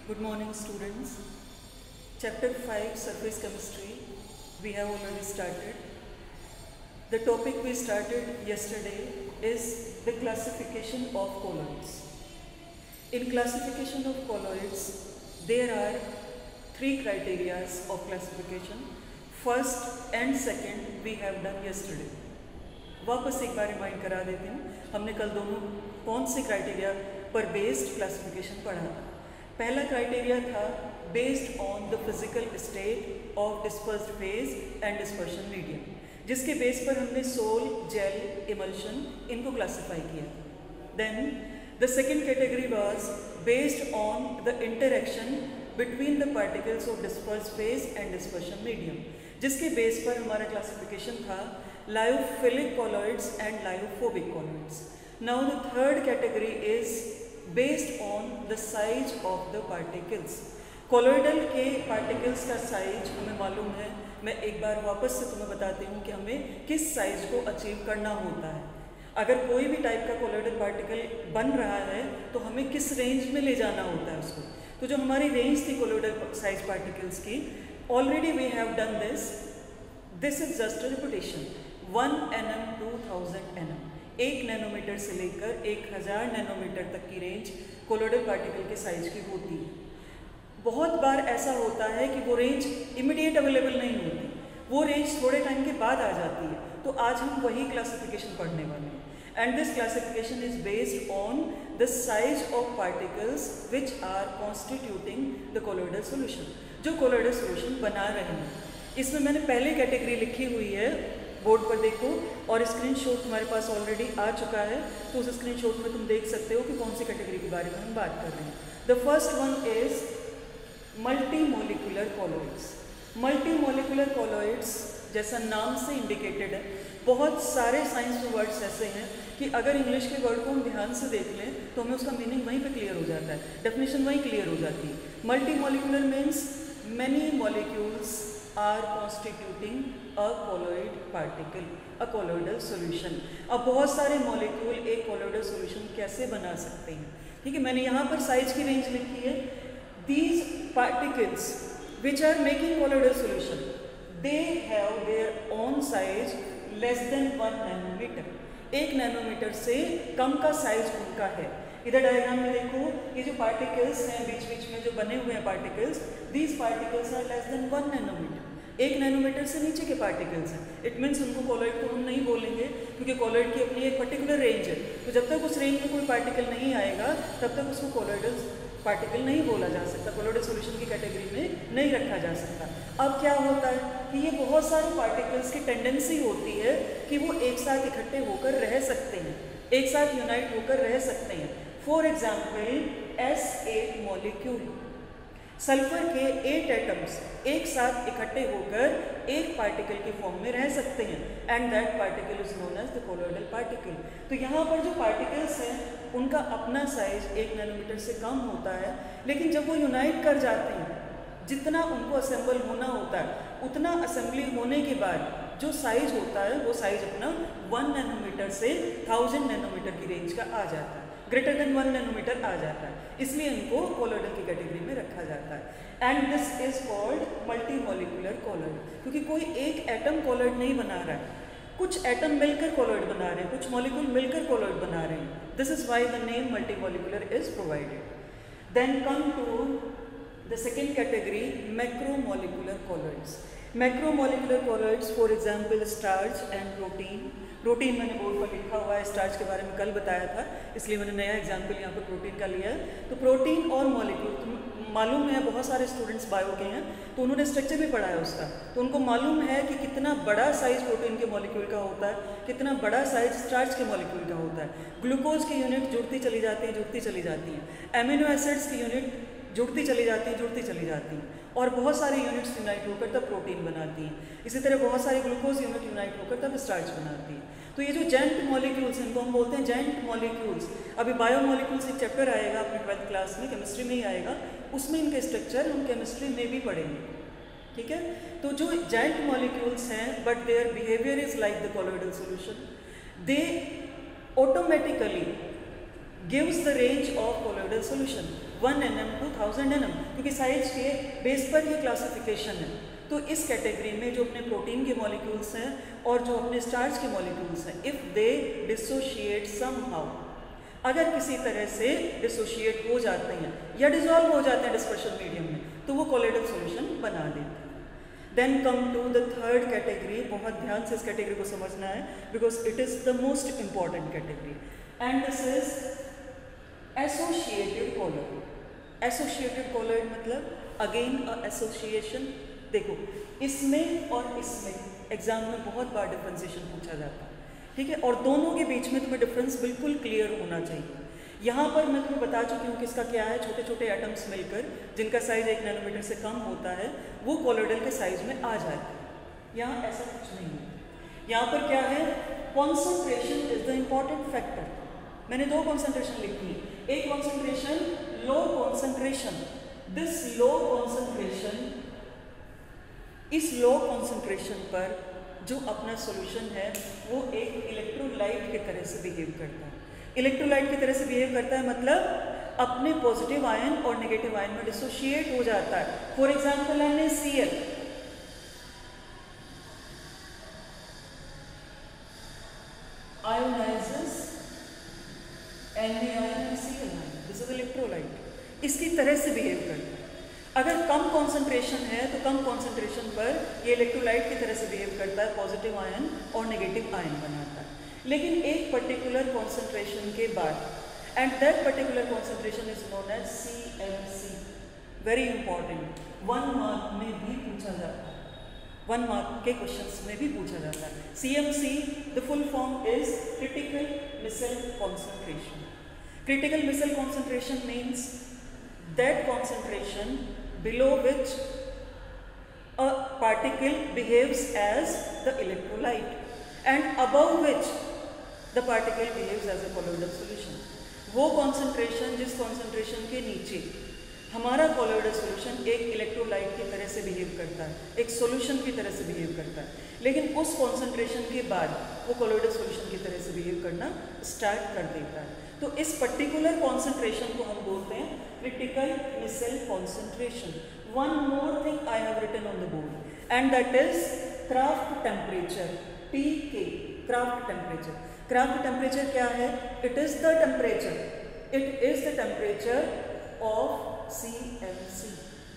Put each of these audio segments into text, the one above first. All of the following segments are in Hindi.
Good morning, students. Chapter 5, Surface Chemistry, we have already started. The topic we started yesterday is the classification of colloids. In classification of colloids, there are three criteria of classification. First and second we have done yesterday. वापस एक बार रिमाइंड करा देती हूँ, हमने कल दोनों कौन से क्राइटेरिया पर बेस्ड क्लासिफिकेशन पढ़ा था। पहला क्राइटेरिया था based on the physical state of dispersed phase and dispersion medium, जिसके बेस पर हमने सोल, जेल, इमल्शन इनको क्लासिफाई किया। Then the second category was based on the interaction between the particles of dispersed phase and dispersion medium, जिसके बेस पर हमारा क्लासिफिकेशन था lyophilic colloids and lyophobic colloids. Now the third category is based on the size of the particles. Colloidal के particles का size हमें मालूम है। मैं एक बार वापस से तुम्हें बताती हूँ कि हमें किस size को अचीव करना होता है। अगर कोई भी टाइप का colloidal particle बन रहा है तो हमें किस रेंज में ले जाना होता है उसको। तो जो हमारी रेंज थी colloidal size particles की, already we have done this. This is just a repetition. 1 nm 2000 nm, 1 nanometre से लेकर 1000 नैनोमीटर तक की रेंज कोलोइडल पार्टिकल के साइज की होती है। बहुत बार ऐसा होता है कि वो रेंज इमीडिएट अवेलेबल नहीं होती, वो रेंज थोड़े टाइम के बाद आ जाती है। तो आज हम वही क्लासिफिकेशन पढ़ने वाले हैं। And this classification is based on the size of particles which are constituting the colloidal solution, जो कोलोइडल सोल्यूशन बना रहे हैं। इसमें मैंने पहले कैटेगरी लिखी हुई है, बोर्ड पर देखो, और स्क्रीनशॉट तुम्हारे पास ऑलरेडी आ चुका है, तो उस स्क्रीनशॉट में तुम देख सकते हो कि कौन सी कैटेगरी के बारे में हम बात कर रहे हैं। The first one is multi molecular colloids. Multi molecular colloids जैसा नाम से इंडिकेटेड है, बहुत सारे साइंस के वर्ड्स ऐसे हैं कि अगर इंग्लिश के वर्ड को हम ध्यान से देख लें तो हमें उसका मीनिंग वहीं पे क्लियर हो जाता है, डेफिनेशन वहीं क्लियर हो जाती है। Multi molecular means many molecules are constituting a colloid particle, a colloidal solution. अब बहुत सारे मॉलिक्यूल एक colloidal solution कैसे बना सकते हैं, ठीक है। मैंने यहाँ पर साइज की रेंज लिखी है। These particles which are making colloidal solution, they have their own size less than 1 nanometer. 1 nanometre से कम का साइज उनका है। इधर डायग्राम में देखो, ये जो पार्टिकल्स हैं बीच बीच में जो बने हुए हैं particles, these particles are less than 1 nanometre. 1 nanometre से नीचे के पार्टिकल्स हैं। इट मीन्स उनको कोलोइड तो हम नहीं बोलेंगे, क्योंकि कोलोइड की अपनी एक पर्टिकुलर रेंज है। तो जब तक उस रेंज में कोई पार्टिकल नहीं आएगा तब तक उसको कोलोइडल पार्टिकल नहीं बोला जा सकता, कोलोइडल सॉल्यूशन की कैटेगरी में नहीं रखा जा सकता। अब क्या होता है कि ये बहुत सारे पार्टिकल्स की टेंडेंसी होती है कि वो एक साथ इकट्ठे होकर रह सकते हैं, एक साथ यूनाइट होकर रह सकते हैं। For example S8 molecule, sulphur के 8 एटम्स एक साथ इकट्ठे होकर एक पार्टिकल के फॉर्म में रह सकते हैं, and that particle is known as the colloidal particle. तो यहाँ पर जो पार्टिकल्स हैं उनका अपना साइज 1 नैनोमीटर से कम होता है, लेकिन जब वो यूनाइट कर जाते हैं, जितना उनको असेंबल होना होता है उतना असेंबली होने के बाद जो साइज होता है वो साइज अपना 1 नैनोमीटर से 1000 नैनोमीटर की रेंज का आ जाता है, ग्रेटर देन 1 नैनोमीटर आ जाता है। इसलिए इनको कोलोइडल की कैटेगरी में रखा जाता है। And this is called multi molecular colloid, क्योंकि कोई एक एटम कोलोइड नहीं बना रहा है, कुछ एटम मिलकर कोलोइड बना रहे हैं, कुछ मॉलिक्यूल मिलकर कोलोइड बना रहे हैं। This is why the name multi molecular is provided. Then come to the second category, macromolecular colloids. Macromolecular colloids for example starch and protein. Protein मैंने बोर्ड पर लिखा हुआ है, स्टार्च के बारे में कल बताया था, इसलिए मैंने नया एग्जाम्पल यहाँ पर प्रोटीन का लिया है। तो प्रोटीन और मॉलिक्यूल, तो मालूम है बहुत सारे स्टूडेंट्स बायो के हैं तो उन्होंने स्ट्रक्चर भी पढ़ा है उसका, तो उनको मालूम है कि कितना बड़ा साइज प्रोटीन के मॉलिक्यूल का होता है, कितना बड़ा साइज स्टार्च के मॉलिक्यूल का होता है। ग्लूकोज की यूनिट जुड़ती चली जाती है, जुड़ती चली जाती है। एमिनो एसिड्स की यूनिट जुड़ती चली जाती है, जुड़ती चली जाती हैं, और बहुत सारी यूनिट्स यूनाइट होकर तब प्रोटीन बनाती हैं। इसी तरह बहुत सारी ग्लूकोज यूनिट यूनाइट होकर तब स्टार्च बनाती है। तो ये जो जेंट मॉलिक्यूल्स, इनको हम बोलते हैं जेंट मॉलिक्यूल्स। अभी बायो मॉलिक्यूल्स एक चैप्टर आएगा अपने 12th क्लास में, केमिस्ट्री में ही आएगा, उसमें इनके स्ट्रक्चर हम केमिस्ट्री में भी पढ़ेंगे, ठीक है। तो जो जेंट मॉलिक्यूल्स हैं, but their behaviour is like the colloidal solution, they automatically gives the range of colloidal solution. 1 nm to 1000 nm, क्योंकि साइज के बेस पर ये क्लासिफिकेशन है। तो इस कैटेगरी में जो अपने प्रोटीन के मॉलिक्यूल्स हैं और जो अपने स्टार्च के मॉलिक्यूल्स हैं, इफ़ दे डिसोशिएट समहाउ, अगर किसी तरह से डिसोशिएट हो जाते हैं या डिजॉल्व हो जाते हैं डिस्पर्शन मीडियम में, तो वो कोलोइडल सॉल्यूशन बना देते हैं। Then come to the third category. बहुत ध्यान से इस कैटेगरी को समझना है, because it is the most important category, and this is associated colloid. Associated colloid मतलब अगेन अ एसोसिएशन। देखो, इसमें और इसमें एग्जाम में बहुत बार डिफ्रेंसिएशन पूछा जाता है, ठीक है, और दोनों के बीच में तुम्हें डिफरेंस बिल्कुल क्लियर होना चाहिए। यहाँ पर मैं तुम्हें बता चुकी हूँ कि इसका क्या है, छोटे छोटे एटम्स मिलकर जिनका साइज 1 नैनोमीटर से कम होता है वो कोलोइडल के साइज में आ जाए। यहाँ ऐसा कुछ नहीं है। यहाँ पर क्या है, concentration is the important factor. मैंने दो कॉन्सेंट्रेशन लिखी है, एक concentration low concentration. This low concentration, इस लो कॉन्सेंट्रेशन पर जो अपना सॉल्यूशन है वो एक इलेक्ट्रोलाइट की तरह से बिहेव करता है। इलेक्ट्रोलाइट की तरह से बिहेव करता है मतलब अपने पॉजिटिव आयन और नेगेटिव आयन में डिसोशिएट हो जाता है। For example NaCl, ionises NaCl, this is electrolyte. इसकी तरह से बिहेव करता है। अगर कम कॉन्सेंट्रेशन है तो कम कॉन्सेंट्रेशन पर ये इलेक्ट्रोलाइट की तरह से बिहेव करता है, पॉजिटिव आयन और नेगेटिव आयन बनाता है। लेकिन एक पर्टिकुलर कॉन्सेंट्रेशन के बाद, and that particular concentration is known as CMC। Very important, 1 mark में भी पूछा जाता है, 1 मार्क के क्वेश्चंस में भी पूछा जाता है। CMC, the full form is critical micelle concentration. Critical micelle concentration means that concentration below which a particle behaves as the electrolyte and above which the particle behaves as a colloidal solution। वो concentration जिस concentration के नीचे हमारा colloidal solution एक electrolyte की तरह से behave करता है, एक solution की तरह से behave करता है, लेकिन उस concentration के बाद वो colloidal solution की तरह से behave करना start कर देता है। तो इस पर्टिकुलर कॉन्सेंट्रेशन को हम बोलते हैं critical micelle concentration. One more thing I have written on the board and that is Krafft temperature, PK, Krafft temperature. Krafft temperature क्या है? It is the temperature of CMC,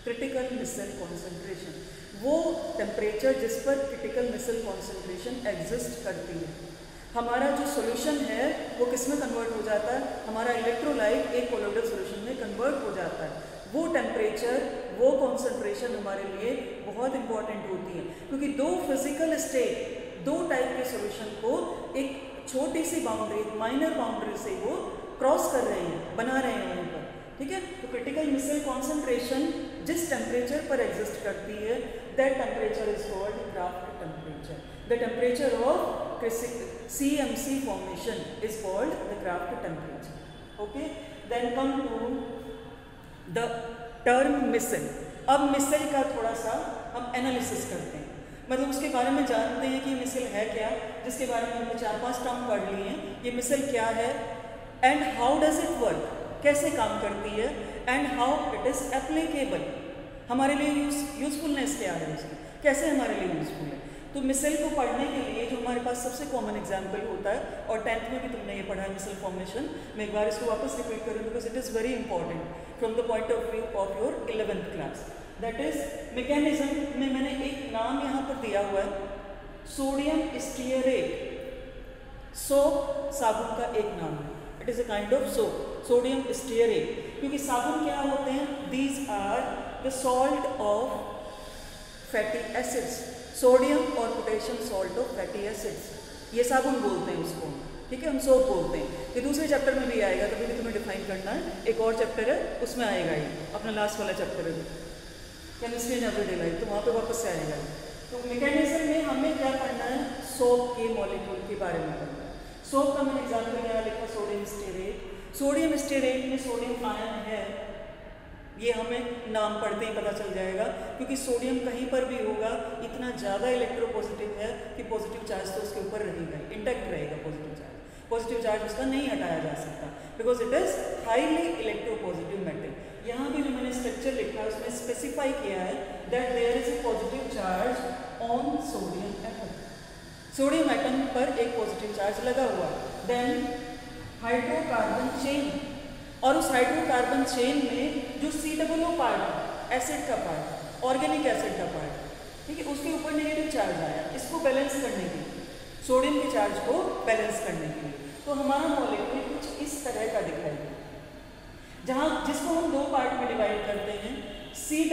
critical micelle concentration. वो टेम्परेचर जिस पर क्रिटिकल मिसल कॉन्सेंट्रेशन एग्जिस्ट करती है। हमारा जो सॉल्यूशन है वो किस में कन्वर्ट हो जाता है? हमारा इलेक्ट्रोलाइट एक कोलोइडल सॉल्यूशन में कन्वर्ट हो जाता है। वो टेम्परेचर, वो कॉन्सेंट्रेशन हमारे लिए बहुत इंपॉर्टेंट होती है, क्योंकि दो फिजिकल स्टेट, दो टाइप के सॉल्यूशन को एक छोटी सी बाउंड्री, माइनर बाउंड्री से वो क्रॉस कर रहे हैं, बना रहे हैं वहीं पर, ठीक है। तो क्रिटिकल मिसल कॉन्सेंट्रेशन जिस टेम्परेचर पर एग्जिस्ट करती है, that temperature is called craft temperature. The temperature of CMC formation is called the Kraft temperature. Okay, then come to the term missile. अब मिसल का थोड़ा सा हम एनालिसिस करते हैं, मतलब उसके बारे में जानते हैं कि मिसल है क्या, जिसके बारे में हमने 4-5 टर्म पढ़ लिए हैं। ये मिसल क्या है and how does it work, कैसे काम करती है, and how it is applicable, हमारे लिए यूजफुलनेस क्या है उसकी, कैसे हमारे लिए यूजफुल है। तो मिसल को पढ़ने के लिए जो हमारे पास सबसे कॉमन एग्जाम्पल होता है, और 10th में भी तुमने ये पढ़ा है मिसल फॉर्मेशन, मैं एक बार इसको वापस रिपीट करूँ because it is very important from the point of view of your 11th class. That is mechanism में मैंने एक नाम यहाँ पर दिया हुआ है, सोडियम स्टीयरेट। सोप साबुन का एक नाम है, it is a kind of soap, sodium stearate. क्योंकि साबुन क्या होते हैं? These are the salt of fatty acids, sodium और potassium salt of fatty acids, ये साबुन बोलते हैं उसको, ठीक है, हम सोप बोलते हैं। ये दूसरे चैप्टर में भी आएगा, तभी भी तुम्हें डिफाइन करना है। एक और चैप्टर है उसमें आएगा, ये अपना लास्ट वाला चैप्टर है केमिस्ट्री इन एवरीडे लाइफ, तो वहाँ पे वापस से आएगा। तो मैकेनिज्म में हमें क्या पढ़ना है? सोप के मॉलिक्यूल के बारे में पढ़ना है। सोप का मैंने एग्जाम्पल यहाँ लिखा सोडियम स्टीयरेट। सोडियम स्टीयरेट में सोडियम आयन है, ये हमें नाम पढ़ते ही पता चल जाएगा, क्योंकि सोडियम कहीं पर भी होगा इतना ज़्यादा इलेक्ट्रोपॉजिटिव है कि पॉजिटिव चार्ज तो उसके ऊपर रहेगा, इंटैक्ट रहेगा पॉजिटिव चार्ज। पॉजिटिव चार्ज उसका नहीं हटाया जा सकता because it is highly electropositive metal. यहाँ भी जो मैंने स्ट्रक्चर लिखा है उसमें स्पेसिफाई किया है that there is a positive charge on sodium atom. Sodium atom पर एक पॉजिटिव चार्ज लगा हुआ। देन हाइड्रोकार्बन चेन, और उस हाइड्रोकार्बन चेन में जो C पार्ट है, एसिड का पार्ट, ऑर्गेनिक एसिड का पार्ट, ठीक है, उसके ऊपर नेगेटिव चार्ज आया। इसको बैलेंस करने के लिए, सोडियम के चार्ज को बैलेंस करने के लिए, तो हमारा मॉलिक्यूल कुछ इस तरह का दिखाई देगा, जहाँ जिसको हम दो पार्ट में डिवाइड करते हैं। C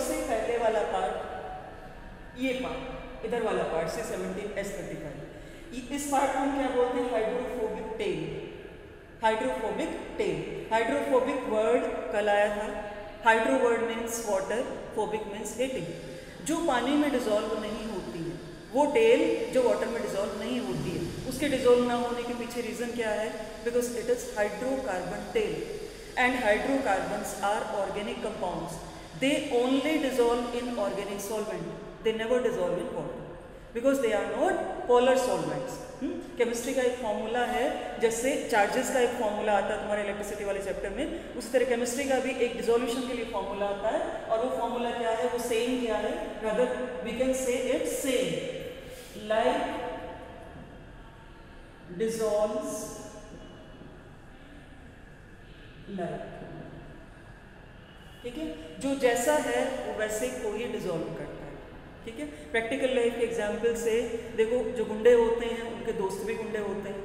से पहले वाला पार्ट, ये पार्ट, इधर वाला पार्ट C17H35, इस पार्ट को हम क्या बोलते हैं? Hydrophobic tell. Hydrophobic tell, hydrophobic word कल आया था। Hydro word means water, phobic means heating. जो पानी में डिजोल्व नहीं होती है वो टेल जो वाटर में डिजोल्व नहीं होती है, उसके डिजोल्व ना होने के पीछे रीजन क्या है? Because it is hydrocarbon tail and hydrocarbons are organic compounds. They only dissolve in organic solvent, they never dissolve in water because they are not polar solvents. Chemistry का एक फॉर्मूला है, जैसे चार्जेस का एक फॉर्मूला आता है तुम्हारे इलेक्ट्रिसिटी वाले चैप्टर में, उसी तरह केमिस्ट्री का भी एक डिसोल्यूशन के लिए फॉर्मूला आता है, और वो फॉर्मूला क्या है? वो सेम क्या है? Rather we can say it same, like dissolves like. ठीक है, जो जैसा है वो वैसे को ही डिसॉल्व करता है। ठीक है, प्रैक्टिकल लाइफ के एग्जाम्पल से देखो, जो गुंडे होते हैं उनके दोस्त भी गुंडे होते हैं।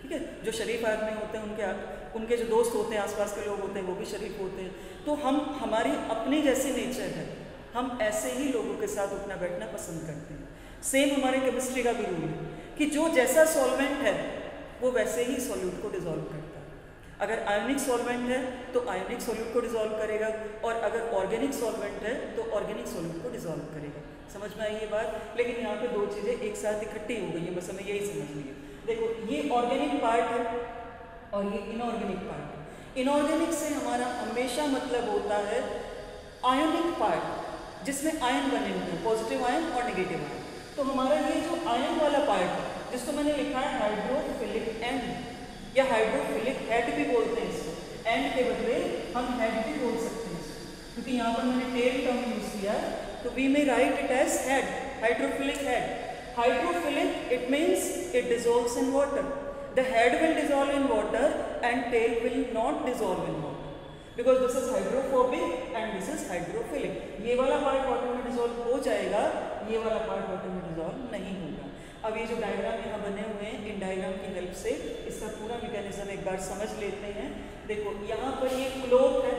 ठीक है, जो शरीफ आदमी होते हैं उनके जो दोस्त होते हैं, आसपास के लोग होते हैं, वो भी शरीफ होते हैं। तो हमारी अपनी जैसी नेचर है, हम ऐसे ही लोगों के साथ उठना बैठना पसंद करते हैं। सेम हमारे केमिस्ट्री का भी रूल है कि जो जैसा सॉल्वेंट है वो वैसे ही सॉल्यूट को डिजोल्व करता है। अगर आयोनिक सॉल्वेंट है तो आयोनिक सॉल्यूट को डिजोल्व करेगा, और अगर ऑर्गेनिक सॉल्वेंट है तो ऑर्गेनिक सॉल्यूट को डिजोल्व करेगा। समझ में आई ये बात? लेकिन यहाँ पे दो चीज़ें एक साथ इकट्ठी हो गई है, बस हमें यही समझनी है। देखो, ये ऑर्गेनिक पार्ट है और ये इनऑर्गेनिक पार्ट है। इनऑर्गेनिक से हमारा हमेशा मतलब होता है आयोनिक पार्ट, जिसमें आयन बने हुए हैं, पॉजिटिव आयन और नेगेटिव आयन। तो हमारा ये जो आयन वाला पार्ट है, जिसको मैंने लिखा है हाइड्रोफिलिक एंड या हाइड्रोफिलिक हेड भी बोलते हैं इसको, एंड के बदले हम हेड भी बोल सकते हैं इसको, क्योंकि यहाँ पर मैंने टेल टर्म यूज किया, तो we may write it as head, hydrophilic head. Hydrophilic it means it dissolves in water. The head will dissolve in water and tail will not dissolve in water because this is hydrophobic and this is hydrophilic. ये वाला पार्ट वाटर में डिजोल्व हो जाएगा, ये वाला पार्ट वाटर में डिजोल्व नहीं होगा। अब ये जो डायग्राम यहाँ बने हुए हैं, इन डायग्राम की हेल्प से इसका पूरा मैकेनिज्म एक बार समझ लेते हैं। देखो, यहाँ पर ये क्लॉथ है,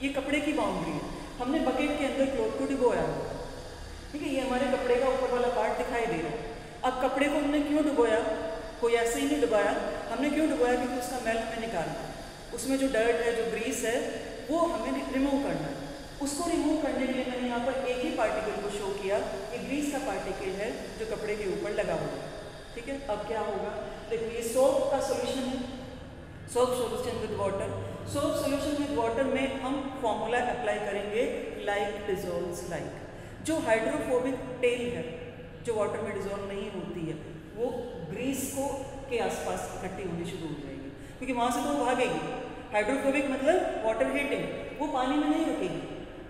ये कपड़े की बाउंड्री है, हमने बकेट के अंदर क्लॉथ को डिगोया हुआ है। ठीक है, ये हमारे कपड़े का ऊपर वाला पार्ट दिखाई दे रहा है। अब कपड़े को हमने क्यों डुबोया? कोई ऐसे ही नहीं डुबाया, हमने क्यों डुबाया? क्योंकि उसका मैल हमें निकालना है, उसमें जो डर्ट है, जो ग्रीस है, वो हमें रिमूव करना है। उसको रिमूव करने के लिए मैंने यहाँ पर एक ही पार्टिकल को शो किया कि ग्रीस का पार्टिकल है जो कपड़े के ऊपर लगा हुआ है। ठीक है, अब क्या होगा? देखो, ये सोप का सोल्यूशन है, soap solution with water. Soap solution with water में हम फॉर्मूला अप्लाई करेंगे, लाइक डिजोल्व्स लाइक। जो हाइड्रोफोबिक टेल है, जो वाटर में डिजोल्व नहीं होती है, वो ग्रीस को के आसपास इकट्ठी होनी शुरू हो जाएगी, क्योंकि वहाँ से तो वो भागेगी। हाइड्रोफोबिक मतलब वाटर हीटिंग, वो पानी में नहीं रुकेगी।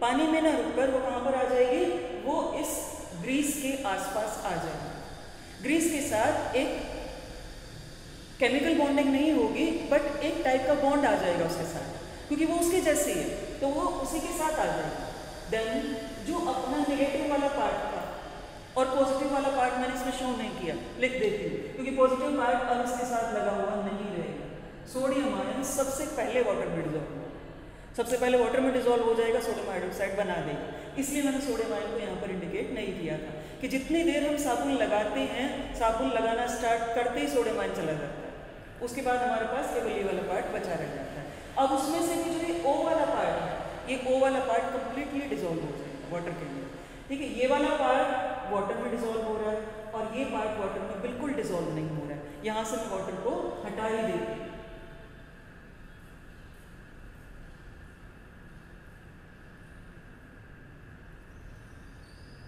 पानी में ना रुककर वो कहाँ पर आ जाएगी? वो इस ग्रीस के आसपास आ जाएगी। ग्रीस के साथ एक केमिकल बॉन्डिंग नहीं होगी, बट एक टाइप का बॉन्ड आ जाएगा उसके साथ, क्योंकि वो उसके जैसी है, तो वो उसी के साथ आ जाएगी। देन जो अपना नेगेटिव वाला पार्ट था और पॉजिटिव वाला पार्ट मैंने इसमें शो नहीं किया, लिख देती हूँ, क्योंकि पॉजिटिव पार्ट अब इसके साथ लगा हुआ नहीं रहेगा। सोडियम आयन सबसे पहले वाटर में डिजोल्व होगा, सबसे पहले वाटर में डिजोल्व हो जाएगा, सोडियम हाइड्रोक्साइड बना देगा। इसलिए मैंने सोडियम आयन को यहाँ पर इंडिकेट नहीं किया था कि जितनी देर हम साबुन लगाते हैं, साबुन लगाना स्टार्ट करते ही सोडियम आयन चला जाता है, उसके बाद हमारे पास केवल ये वाला पार्ट बचा रह जाता है। अब उसमें से भी जो ये O वाला पार्ट है, ये O वाला पार्ट कंप्लीटली डिजोल्व हो जाएगा वाटर के अंदर। ठीक है, ये वाला पार्ट वाटर में डिजोल्व हो रहा है और ये पार्ट वाटर में बिल्कुल डिजोल्व नहीं हो रहा है। यहाँ से मैं वाटर को हटा ही देती हूँ।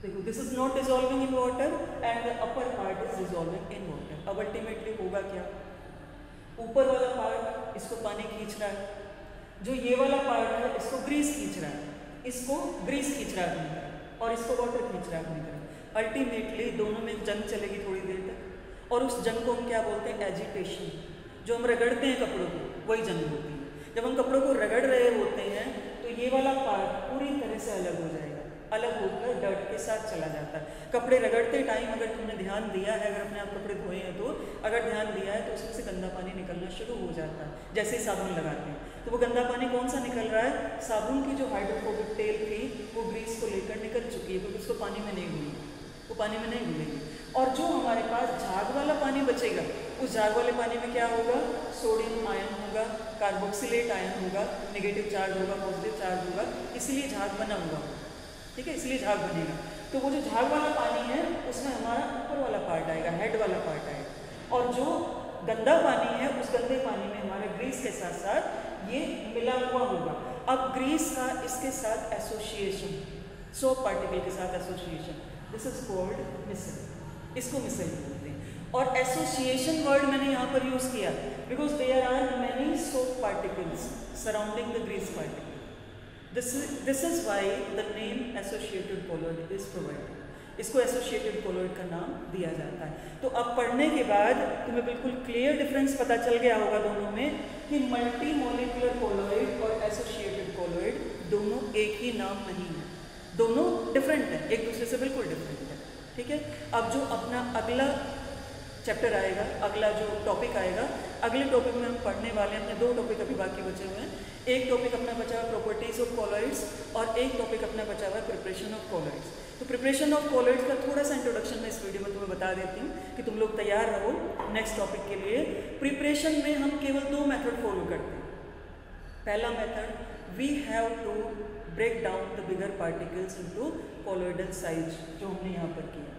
देखो, this is not dissolving in water and the upper part is dissolving in water. अब अल्टीमेटली होगा क्या? ऊपर वाला पार्ट इसको पानी खींच रहा है, जो ये वाला पार्ट है इसको ग्रीस खींच रहा है, इसको ग्रीस खींच रहा है अपनी तरफ और इसको वाटर खींच रहा है अपनी तरफ। अल्टीमेटली दोनों में जंग चलेगी थोड़ी देर तक और उस जंग को हम क्या बोलते हैं? एजिटेशन। जो हम रगड़ते हैं कपड़ों को वही जंग होती है। जब हम कपड़ों को रगड़ रहे होते हैं तो ये वाला पार्ट पूरी तरह से अलग हो जाएगा, अलग होकर डर्ट के साथ चला जाता है। कपड़े रगड़ते टाइम अगर तुमने ध्यान दिया है, अगर अपने आप कपड़े धोए हैं तो अगर ध्यान दिया है तो उसमें से गंदा पानी निकलना शुरू हो जाता है। जैसे ही साबुन लगाते हैं तो वो गंदा पानी कौन सा निकल रहा है? साबुन की जो हाइड्रोफोबिक तेल थी वो ग्रीस को लेकर निकल चुकी है, क्योंकि उसको पानी में नहीं घुलेगी, वो पानी में नहीं घुलेगी। और जो हमारे पास झाग वाला पानी बचेगा, उस झाग वाले पानी में क्या होगा? सोडियम आयन होगा, कार्बोक्सिलेट आयन होगा, नेगेटिव चार्ज होगा, पॉजिटिव चार्ज होगा, इसलिए झाग बना हुआ। ठीक है, इसलिए झाग बनेगा। तो वो जो झाग वाला पानी है उसमें हमारा ऊपर वाला पार्ट आएगा, हेड वाला पार्ट आएगा। और जो गंदा पानी है उस गंदे पानी में हमारे ग्रीस के साथ साथ ये मिला हुआ होगा। अब ग्रीस का इसके साथ एसोसिएशन, सोप पार्टिकल के साथ एसोसिएशन, दिस इज कॉल्ड मिसल। इसको मिसल बोलते हैं। और एसोसिएशन वर्ड मैंने यहाँ पर यूज किया because there are many soap particles surrounding the grease particle. This is why the name associated colloid is provided. इसको एसोसिएटेड कोलॉइड का नाम दिया जाता है। तो अब पढ़ने के बाद तुम्हें बिल्कुल क्लियर डिफरेंस पता चल गया होगा दोनों में कि मल्टी मॉलिक्यूलर कोलॉइड और एसोसिएटेड कोलॉइड दोनों एक ही नाम नहीं है, दोनों डिफरेंट है, एक दूसरे से बिल्कुल डिफरेंट है। ठीक है, अब जो अपना अगला चैप्टर आएगा, अगला जो टॉपिक आएगा, अगले टॉपिक में हम पढ़ने वाले हैं, अपने दो टॉपिक अभी बाकी बचे हुए हैं। एक टॉपिक अपना बचा हुआ प्रॉपर्टीज ऑफ कोलॉइड्स और एक टॉपिक अपना बचा हुआ है प्रिपरेशन ऑफ कोलॉइड्स। तो प्रिपरेशन ऑफ कोलॉइड्स का थोड़ा सा इंट्रोडक्शन मैं इस वीडियो में तुम्हें बता देती हूँ कि तुम लोग तैयार रहो नेक्स्ट टॉपिक के लिए। प्रिपरेशन में हम केवल दो मेथड फॉलो करते हैं। पहला method, we have to break down the bigger particles into colloidal size, जो हमने यहाँ पर किया,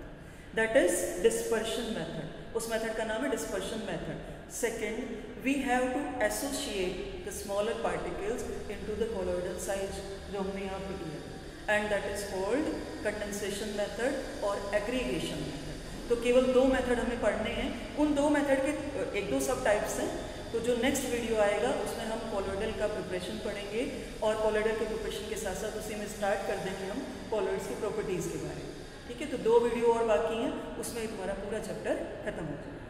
दैट इज डिस्पर्शन मेथड। उस मेथड का नाम है dispersion method. Second, we have to associate the smaller particles into the colloidal size, जो हमने यहाँ पे किया, and that is called condensation method और एग्रीगेशन मेथड। तो केवल दो मेथड हमें पढ़ने हैं। उन दो मेथड के एक दो सब टाइप्स हैं। तो जो नेक्स्ट वीडियो आएगा उसमें हम कोलॉइडल का प्रिपरेशन पढ़ेंगे और कोलॉइडल के प्रिपरेशन के साथ साथ उसी में स्टार्ट कर देंगे हम कोलॉइड्स की प्रॉपर्टीज़ के बारे में। ठीक है, तो दो वीडियो और बाकी हैं, उसमें तुम्हारा पूरा चैप्टर खत्म हो जाएगा।